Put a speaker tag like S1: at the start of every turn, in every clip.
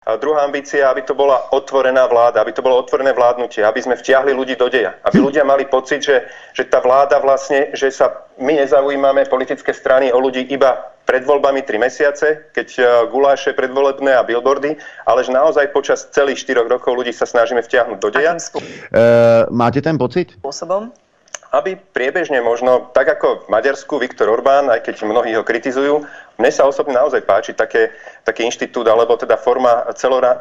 S1: A druhá ambícia, aby to bola otvorená vláda, aby to bolo otvorené vládnutie, aby sme vtiahli ľudí do deja. Aby ľudia mali pocit, že tá vláda vlastne, že sa my nezaujímame politické strany o ľudí iba pred voľbami 3 mesiace, keď guláše predvolebné a billboardy, ale že naozaj počas celých 4 rokov ľudí sa snažíme vtiahnuť do deja.
S2: Máte ten pocit?
S3: Spôsobom?
S1: Aby priebežne možno, tak ako v Maďarsku Viktor Orbán, aj keď mnohí ho kritizujú, mne sa osobne naozaj páči taký inštitút, alebo teda forma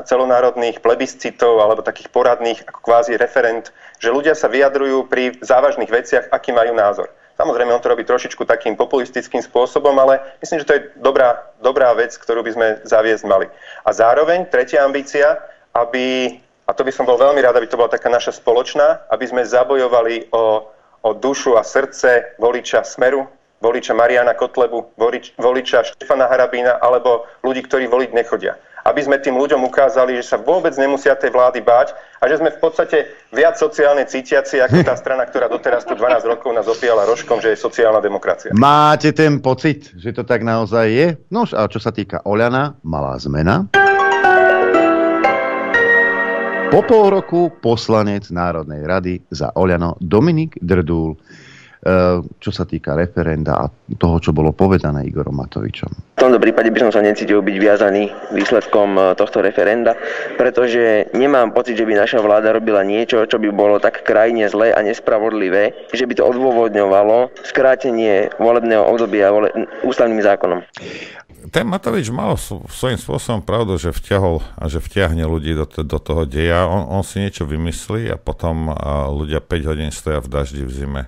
S1: celonárodných plebiscitov, alebo takých poradných, ako kvázi referent, že ľudia sa vyjadrujú pri závažných veciach, aký majú názor. Samozrejme, on to robí trošičku takým populistickým spôsobom, ale myslím, že to je dobrá vec, ktorú by sme zaviesť mali. A zároveň tretia ambícia, a to by som bol veľmi rád, aby to bola taká naša spoločná, aby sme zabojovali o dušu a srdce voliča Smeru, voliča Mariana Kotlebu, voliča Štefana Harabína alebo ľudí, ktorí voliť nechodia. Aby sme tým ľuďom ukázali, že sa vôbec nemusia tej vlády báť a že sme v podstate viac sociálne cítiaci ako tá strana, ktorá doteraz tu 12 rokov nás opíjala rožkom, že je sociálna demokracia.
S2: Máte ten pocit, že to tak naozaj je? No a čo sa týka Oľana, malá zmena. Po pol roku poslanec Národnej rady za Oľano Dominik Drdúl, čo sa týka referenda a toho, čo bolo povedané Igorom Matovičom.
S4: V tomto prípade by som sa necítil byť viazaný výsledkom tohto referenda, pretože nemám pocit, že by naša vláda robila niečo, čo by bolo tak krajne zlé a nespravodlivé, že by to odôvodňovalo skrátenie volebného obdobia ústavným zákonom.
S5: Ten Matovič mal svojím spôsobom pravdu, že vťahol a že vťahne ľudí do toho deja. On si niečo vymyslí a potom ľudia 5 hodín stoja v daždi v zime.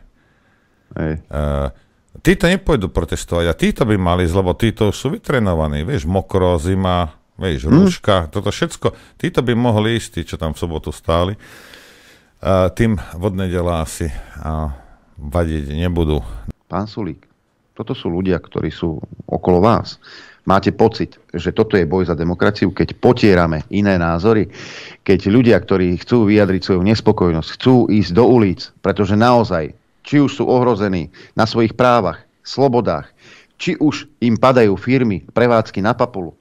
S5: Títo nepôjdu protestovať a títo by mali, lebo títo sú vytrenovaní. Vieš, mokro, zima, vieš, rúška, toto všetko. Títo by mohli ísť, tí, čo tam v sobotu stáli. Tým vodné delá asi vadiť nebudú.
S2: Pán Sulík, toto sú ľudia, ktorí sú okolo vás. Máte pocit, že toto je boj za demokraciu, keď potierame iné názory, keď ľudia, ktorí chcú vyjadriť svoju nespokojnosť, chcú ísť do ulic, pretože naozaj, či už sú ohrození na svojich právach, slobodách, či už im padajú firmy, prevádzky na papulu,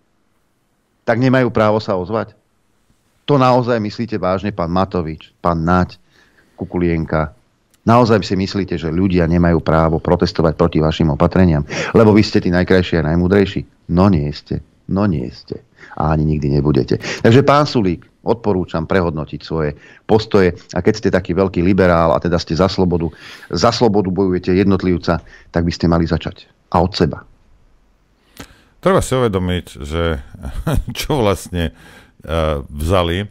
S2: tak nemajú právo sa ozvať. To naozaj myslíte vážne, pán Matovič, pán Naď, Kukulienka? Naozaj si myslíte, že ľudia nemajú právo protestovať proti vašim opatreniam? Lebo vy ste tí najkrajší a najmúdrejší? No nie ste. No nie ste. A ani nikdy nebudete. Takže pán Sulík, odporúčam prehodnotiť svoje postoje. A keď ste taký veľký liberál a teda ste za slobodu bojujete jednotlivca, tak by ste mali začať. A od seba.
S5: Treba si uvedomiť, že čo vlastne vzali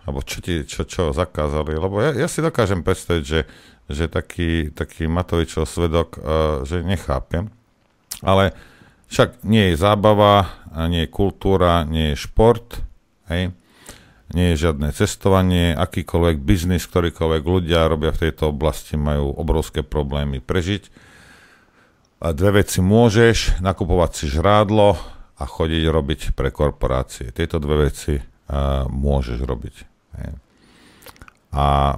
S5: alebo čo zakázali, lebo ja si dokážem predstaviť, že taký Matovičov svedok, že nechápem, ale však nie je zábava, nie je kultúra, nie je šport, hej? Nie je žiadne cestovanie, akýkoľvek biznis, ktorýkoľvek ľudia robia v tejto oblasti, majú obrovské problémy prežiť. A dve veci môžeš, nakupovať si žrádlo a chodiť robiť pre korporácie. Tieto dve veci môžeš robiť. A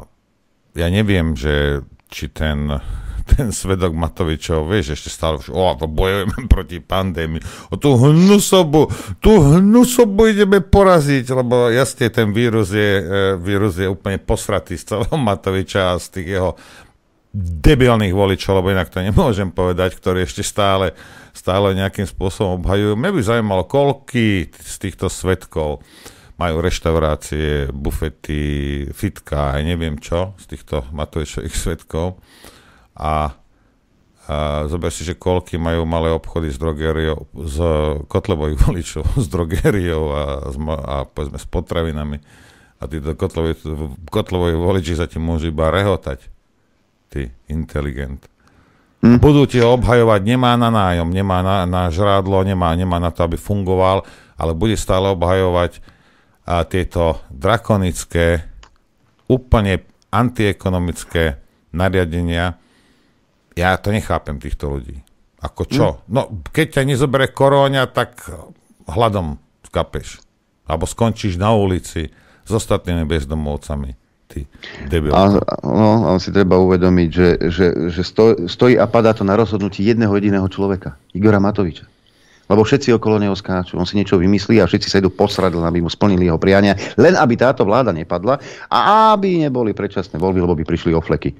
S5: ja neviem, či ten svedok Matovičov, vieš, ešte stále bojujeme proti pandémii. Tú hnusobu ideme poraziť, lebo jasne ten vírus je úplne posratý z celého Matoviča a z tých jeho debilných voličov, lebo inak to nemôžem povedať, ktorí ešte stále nejakým spôsobom obhajujú. Mňa by zaujímalo, koľký z týchto svedkov majú reštaurácie, bufety, fitka, aj neviem čo, z týchto Matovičových svedkov. A zober si, že koľky majú malé obchody s drogériou, z Kotlebových voličov, s drogériou a povedzme s potravinami. A títo Kotlevovi voliči sa ti môžu iba rehotať. Ty inteligent. Budú ti ho obhajovať, nemá na nájom, nemá na žrádlo, nemá na to, aby fungoval, ale bude stále obhajovať a tieto drakonické, úplne antiekonomické nariadenia. Ja to nechápem, týchto ľudí. Ako čo? No, keď ťa nezoberie koróňa, tak hladom skapeš. Alebo skončíš na ulici s ostatnými bezdomovcami. Ty debil.
S2: Ale si treba uvedomiť, že stojí a padá to na rozhodnutí jedného jediného človeka. Igora Matoviča. Lebo všetci okolo neho skáču. On si niečo vymyslí a všetci sa idú posrať, len aby mu splnili jeho priania. Len aby táto vláda nepadla a aby neboli predčasné voľby, lebo by prišli o fleky.